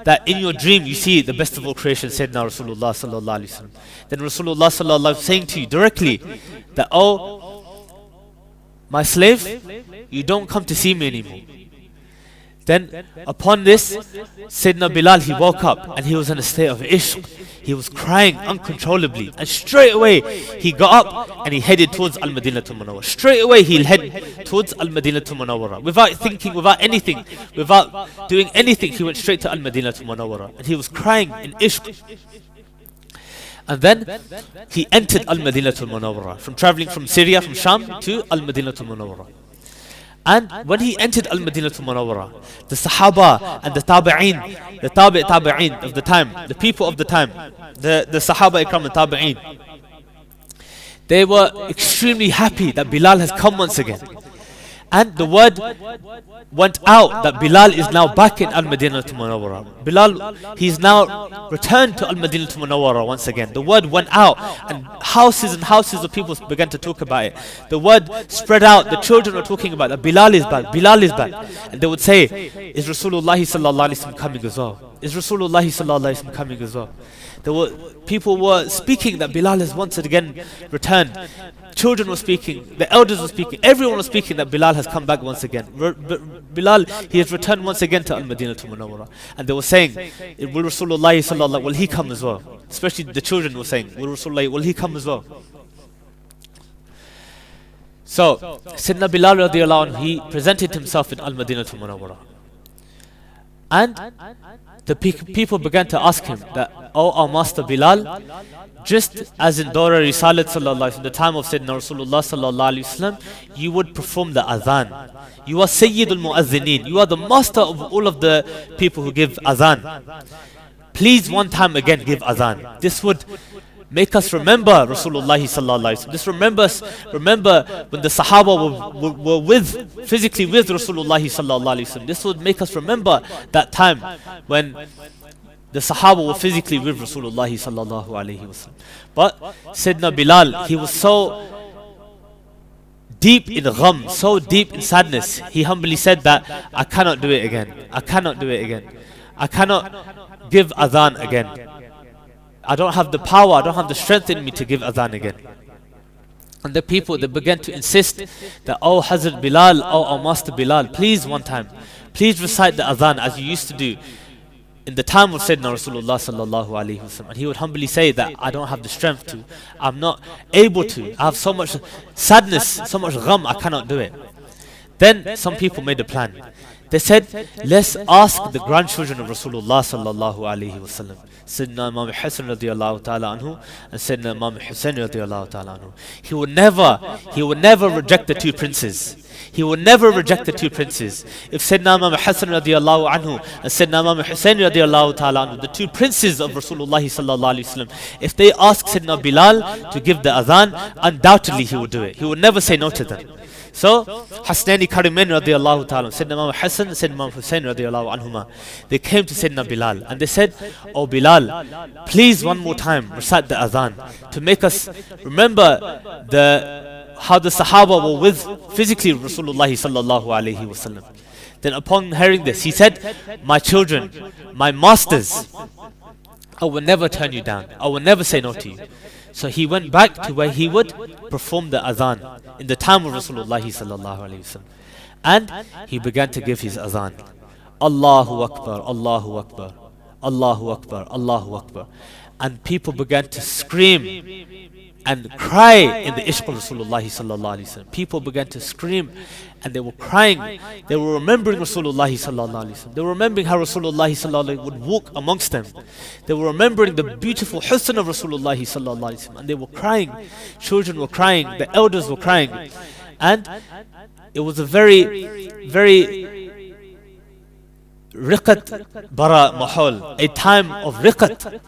that in your dream you see the best of all creation, Sayyidina Rasulullah sallallahu alayhi wasallam. Then Rasulullah sallallahu alayhi wasallam saying to you directly that, "Oh, my slave, you don't come to see me anymore." Then upon this, Sayyidina Bilal, he woke up and he was in a state of ishq. He was crying uncontrollably, and straight away he got up and he headed towards Al-Madinatul Munawwara. Straight away he'll head towards Al-Madinatul Munawwara. Without thinking, without anything, without doing anything, he went straight to Al-Madinatul Munawwara. And he was crying in ishq. And then he entered Al-Madinatul Munawwara, from traveling from Syria, from Sham to Al-Madinatul Munawwara. And when he entered Al-Madinatul Munawwara, the Sahaba and the Tabi'een, the Tabi'een of the time, the people of the time, the Sahaba Ikram and Tabi'een, they were extremely happy that Bilal has come once again. And the word went out that Bilal is now back in Al-Madinatul Munawwara. Bilal, he's now returned to Al-Madinatul Munawwara once again. The word went out, and houses of people began to talk about it. The word spread out. The children were talking about that Bilal is back, Bilal is back. And they would say, "Is Rasulullah sallallahu alayhi wasallam coming as well? Is Rasulullah sallallahu alayhi wasallam coming as well?" People were speaking that Bilal has once again returned. Children were speaking, the elders were speaking, everyone was speaking that Bilal has come back once again. Bilal, he has returned once again to Al-Madinatul Munawwara. And they were saying, "Will Rasulullah sallallahu, will he come as well?" Especially the children were saying, will he come as well?" So Sayyidina Bilal radiallahu anhu, he presented himself in Al-Madinatul Munawwara. And the people began to ask him that, "Oh, our master Bilal, just as in Dawra Risalat sallallahu in the time of Sayyidina Rasulullah sallallahu alaihi wasallam, you would perform the adhan. You are Sayyidul Mu'adhineen. You are the master of all of the people who give adhan. Please one time again give adhan. This would make us remember Rasulullah sallallahu alaihi wasallam. Just remember when the Sahaba were physically with Rasulullah sallallahu alaihi wasallam. This would make us remember that time when the Sahaba were physically with Rasulullah sallallahu alaihi wasallam." But Sayyidina Bilal, he was so deep in gham, so deep in sadness, he humbly said that, "I cannot do it again. I cannot do it again. I cannot give adhan again. I don't have the power, I don't have the strength in me to give adhan again." And the people, they began to insist that, "Oh Hazrat Bilal, oh our master Bilal, please one time, please recite the adhan as you used to do in the time of Sayyidina Rasulullah sallallahu alaihi wasallam." And he would humbly say that, "I don't have the strength to, I'm not able to, I have so much sadness, so much gham, I cannot do it." Then some people made a plan. They said, "Let's ask the grandchildren of Rasulullah sallallahu alaihi wasallam, Sayyidina Imam Hassan radiallahu ta'ala anhu and Sayyidina Imam Hussein radiallahu ta'ala anhu. He would never reject the two princes. He would never reject the two princes. If Sayyidina Imam Hassan radiallahu anhu and Sayyidina Imam Hussein radiallahu ta'ala anhu, the two princes of Rasulullah sallallahu alaihi wasallam, if they ask Sayyidina Bilal to give the adhan, undoubtedly he would do it. He would never say no to them." So, Hasnaini Karimain radiallahu ta'ala, Sayyidina Imam Hassan and Sayyidina Imam Hussein radiallahu anhuma, they came to Sayyidina Bilal and they said, "Oh Bilal, please one more time recite the adhan to make us remember how the Sahaba were with physically Rasulullah sallallahu alaihi wasallam." Then upon hearing this, he said, "My children, my masters, I will never turn you down. I will never say no to you." So he went back to where he would perform the adhan in the time of Rasulullah sallallahu alaihi wasallam, and he began to give his adhan. Allahu Akbar, Allahu Akbar, Allahu Akbar, Allahu Akbar. And people began to scream and cry in the ishq of Rasulullah sallallahu alaihi wasallam. People began to scream and they were crying. They were remembering Rasulullah sallallahu alaihi wasallam. They were remembering how Rasulullah sallallahu alaihi wasallam would walk amongst them. They were remembering the beautiful husn of Rasulullah sallallahu alaihi wasallam, and they were crying. Children were crying, the elders were crying, and it was a very, very riqat bara mahal, a time of riqat.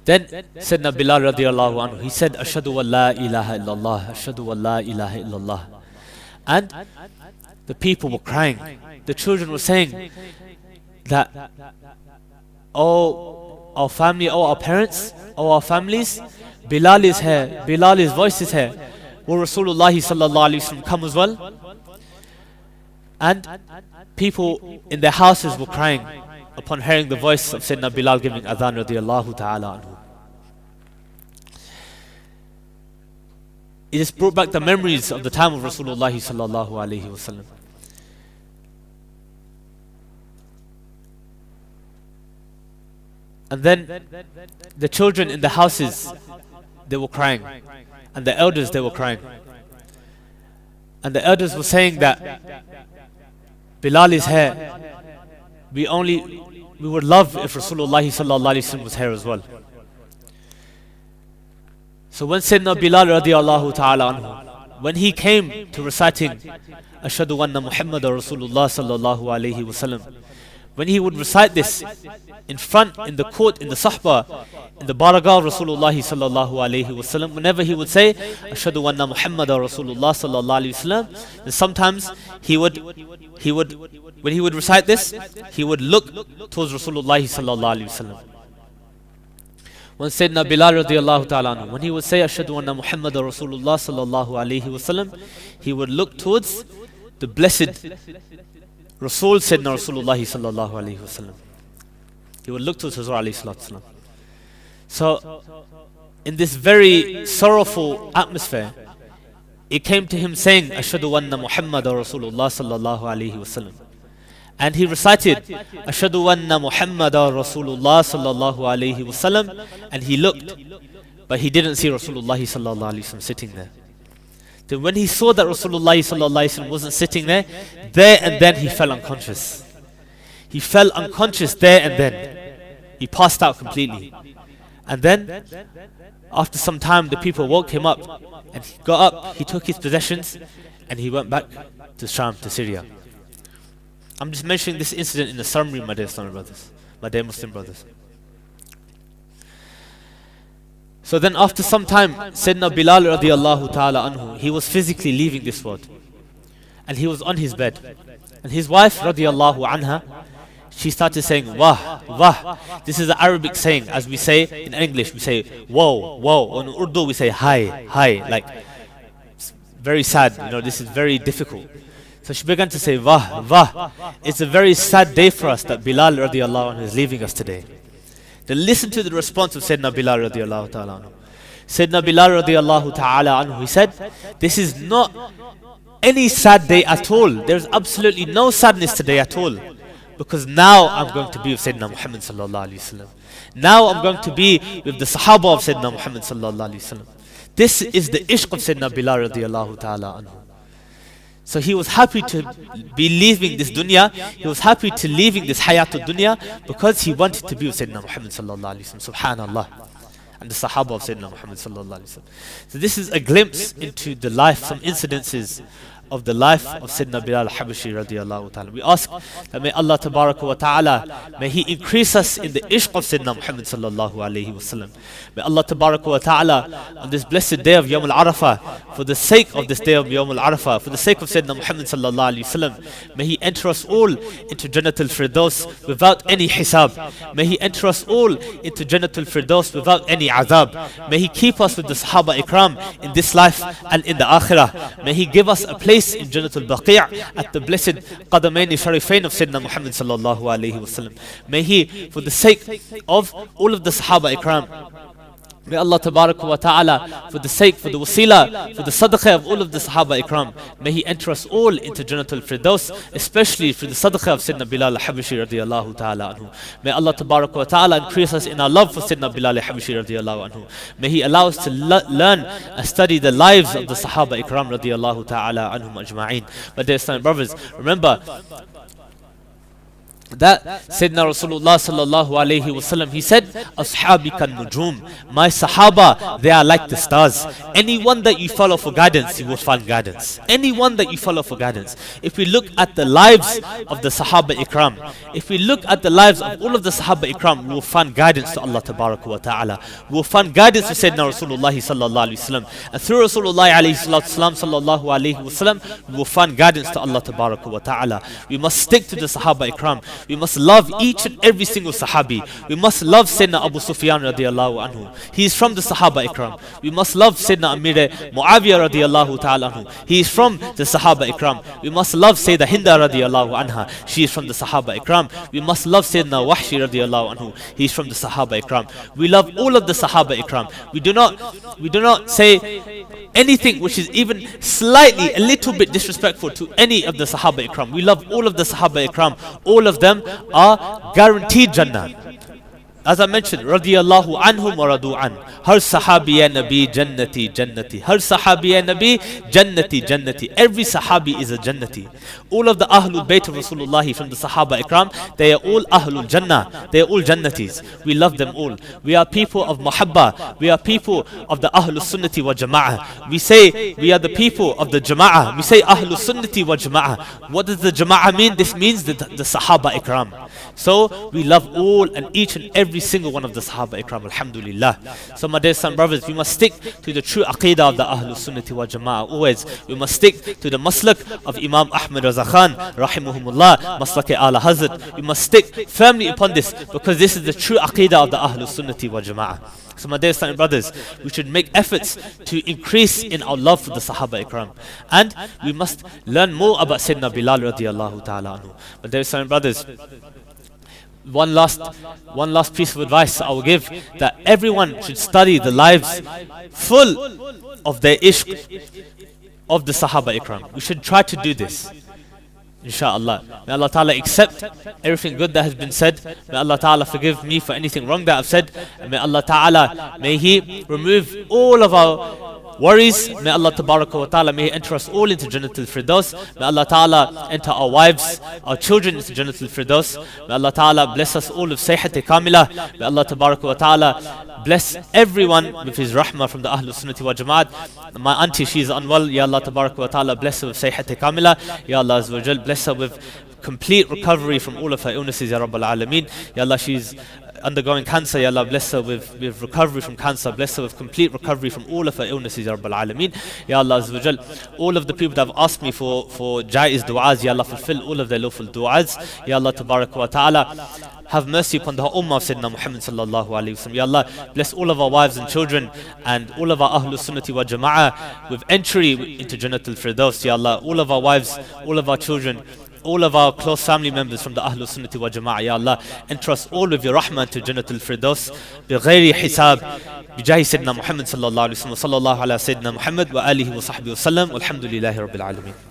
Then Sayyidina Bilal radiallahu anhu, he said, "Ashhadu wa la ilaha illallah, Ashhadu wa la ilaha illallah." And the people were crying. The children were saying that, "Oh our family, oh our parents, oh our families, Bilal is here, Bilal's voice is here. Will Rasulullah sallallahu alaihi wasallam come as well?" And people in their houses were crying upon hearing the voice of Sayyidina Bilal giving adhan radiallahu ta'ala anhu. It just brought back the memories of the time of Rasulullah sallallahu alaihi wasallam. And then the children in the houses, they were crying, and the elders, they were crying, and the elders were saying that Bilal is here. We would love if Rasulullah sallallahu alaihi wasallam was here as well. So when Sayyidina Bilal radiallahu ta'ala anhu, when he came to reciting Ashhadu anna Muhammadan Rasulullah sallallahu alaihi wasallam, when he would recite this in front, in the court, in the sahba, in the baragah of Rasulullah sallallahu alaihi wasallam, whenever he would say Ashhadu anna Muhammadan Rasulullah sallallahu alaihi wasallam, then sometimes he would when he would recite this, he would look towards Rasulullah sallallahu alaihi wasallam. When Sayyidina Bilal radiallahu ta'ala anhu, when he would say Ashhadu anna Muhammadan Rasulullah sallallahu alaihi wasallam, he would look towards the blessed Rasul Sayyidina Rasulullah sallallahu alaihi wasallam. He would look towards Rasul alayhi salatu wasalam. So in this very sorrowful atmosphere, it came to him saying Ashhadu anna Muhammadan Rasulullah sallallahu alaihi wasallam. And he recited Ashhadu anna Muhammadan Rasulullah sallallahu alaihi wasallam, and he looked, but he didn't see Rasulullah sallallahu alaihi wasallam sitting there. Then when he saw that Rasulullah sallallahu alaihi wasallam wasn't sitting there and then he fell unconscious. He fell unconscious there and then. He passed out completely. And then, after some time, the people woke him up. And he got up, he took his possessions, and he went back to Sham, to Syria. I'm just mentioning this incident in a summary, my dear Islamic brothers, my dear Muslim brothers. So then after some time, Sayyidina Bilal radiallahu ta'ala anhu, he was physically leaving this world. And he was on his bed. And his wife radiallahu anha, she started saying, wah, wah. This is the Arabic saying. As we say in English, we say, whoa, whoa. In Urdu, we say, hi, hi. Like, very sad, this is very difficult. So she began to say, wah, wah. It's a very sad day for us that Bilal radiallahu anhu is leaving us today. Then listen to the response of Sayyidina Bilal radiallahu ta'ala anhu. Sayyidina Bilal radiallahu ta'ala anhu, he said, this is not any sad day at all. There's absolutely no sadness today at all. Because now I'm going to be with Sayyidina Muhammad sallallahu alayhi wasallam. Now I'm going to be with the Sahaba of Sayyidina Muhammad sallallahu alayhi wasallam. This is the ishq of Sayyidina Bilal radiallahu ta'ala anhu. So he was happy to be leaving this dunya. He was happy to leaving this hayatul dunya because he wanted to be with Sayyidina Muhammad sallallahu alayhi wasallam. Subhanallah. And the Sahaba of Sayyidina Muhammad sallallahu alayhi wasallam. So this is a glimpse into the life, some incidences of the life of Sayyidina Bilal al-Habashi radiallahu ta'ala. We ask that may Allah tabaraka wa ta'ala, may He increase us in the ishq of Sayyidina Muhammad sallallahu alayhi wa sallam. May Allah tabaraka wa ta'ala, on this blessed day of Yawm al-Arafah, for the sake of this day of Yawm al-Arafah, for the sake of Sayyidina Muhammad sallallahu alayhi wa sallam, may He enter us all into Jannatul Firdaus without any hisab. May He enter us all into Jannatul Firdaus without any azab. May He keep us with the Sahaba Ikram in this life and in the Akhirah. May He give us a place in Jannatul Baqi' at the blessed Qadamain Sharifain of Sayyidina Muhammad sallallahu alayhi wa sallam. May He, for the sake of all of the Sahaba Ikram, may Allah tabarak wa ta'ala, for the sake, for the wasila, for the sadaqah of all of the Sahaba Ikram, may He enter us all into Jannatul Firdaus, especially for the sadaqah of Sayyidina Bilal al-Habashi radiallahu ta'ala anhu. May Allah tabarak wa ta'ala increase us in our love for Sayyidina Bilal al-Habashi radiallahu anhu. May He allow us to learn and study the lives of the Sahaba Ikram radiallahu ta'ala anhum ajma'in. But dear Islamic brothers, remember that Sayyidina Rasulullah sallallahu alayhi wasallam, he said, Ashabi kan nujum, my Sahaba, they are like the stars. Anyone that you follow for guidance, you will find guidance. Anyone that you follow for guidance. If we look at the lives of the Sahaba Ikram, if we look at the lives of all of the Sahaba Ikram, we will find guidance to Allah tabaraka wa ta'ala. We will find guidance to Sayyidina Rasulullah sallallahu alayhi wasallam. And through Rasulullah alayhi sallallahu alayhi wasallam, we will find guidance to Allah tabaraka wa ta'ala. We must stick to the Sahaba Ikram. We must love each and every single Sahabi. We must love Sayyidina Abu Sufyan radiallahu anhu. He is from the Sahaba Ikram. We must love Sayyidina Amir Muawiyah radiallahu ta'ala anhu. He is from the Sahaba Ikram. We must love Sayyida Hinda radiallahu anha. She is from the Sahaba Ikram. We must love Sayyidina Wahshi radiallahu anhu. He is from the Sahaba Ikram. We love all of the Sahaba Ikram. We do not say anything which is even slightly, a little bit disrespectful to any of the Sahaba Ikram. We love all of the Sahaba Ikram. All of them are guaranteed Jannah. As I mentioned, radiyallahu anhum wa radu an. Har sahabi ya nabi jannati jannati. Har sahabi ya nabi jannati jannati. Every sahabi is a jannati. All of the Ahlul Bayt of Rasulullah from the Sahaba Ikram, they are all Ahlul Jannah. They are all Jannatis. We love them all. We are people of Muhabba. We are people of the Ahlul Sunnati wa Jama'ah. We say we are the people of the Jama'ah. We say Ahlul Sunnati wa Jama'ah. What does the Jama'ah mean? This means the Sahaba Ikram. So we love all and each and every single one of the Sahaba Ikram, alhamdulillah. So my dear son brothers, we must stick to the true aqidah of the Ahlul Sunnati wa Jama'ah always. We must stick to the maslak of Imam Ahmad Raza Khan, rahimahumullah, maslak Ala Hazrat. We must stick firmly upon this because this is the true aqidah of the Ahlul Sunnati wa Jama'ah. So my dear son brothers, we should make efforts to increase in our love for the Sahaba Ikram. And we must learn more about Sayyidina Bilal radiallahu ta'ala anhu. My dear son brothers, one last piece of advice I will give, that everyone should study the lives full of their ishq of the Sahaba Ikram. We should try to do this, inshaAllah. May Allah Ta'ala accept everything good that has been said. May Allah Ta'ala forgive me for anything wrong that I've said. And may Allah Ta'ala, may He remove all of our worries. May Allah Tabaraka wa Ta'ala, may He enter us all into Jannatul Firdaus. May Allah Ta'ala enter our wives, our children into Jannatul Firdaus. May Allah Ta'ala bless us all with Sayhat Kamila. May Allah Tabaraka wa Ta'ala bless everyone with His rahmah from the Ahlul Sunnati wa Jama'at. My auntie, she is unwell. Ya Allah Tabaraka wa Ta'ala, bless her with Sayhat Kamila. Ya Allah Azza wa Jal, bless her with complete recovery from all of her illnesses, Ya Rabbal Alameen. Ya Allah, she's undergoing cancer. Ya Allah, bless her with recovery from cancer. Bless her with complete recovery from all of her illnesses, Ya Rabbal Alameen. Ya Allah Azza wa Jal, all of the people that have asked me for jaiz du'as, Ya Allah, fulfill all of their lawful du'as. Ya Allah Tabaraka wa Ta'ala, have mercy upon the ummah of Sayyidina Muhammad sallallahu alayhi wa sallam. Ya Allah, bless all of our wives and children and all of our Ahlul Sunnati wa Jama'ah with entry into Jannatul Firdaus. Ya Allah, all of our wives, all of our children, all of our close family members from the Ahlul Sunnati wa Jama'ah. Ya Allah, entrust all of your rahmah to Jannatul Firdaus بغير حساب بجاه سيدنا محمد صلى الله عليه وسلم. صلى الله على سيدنا محمد وآله وصحبه وسلم والحمد لله رب العالمين.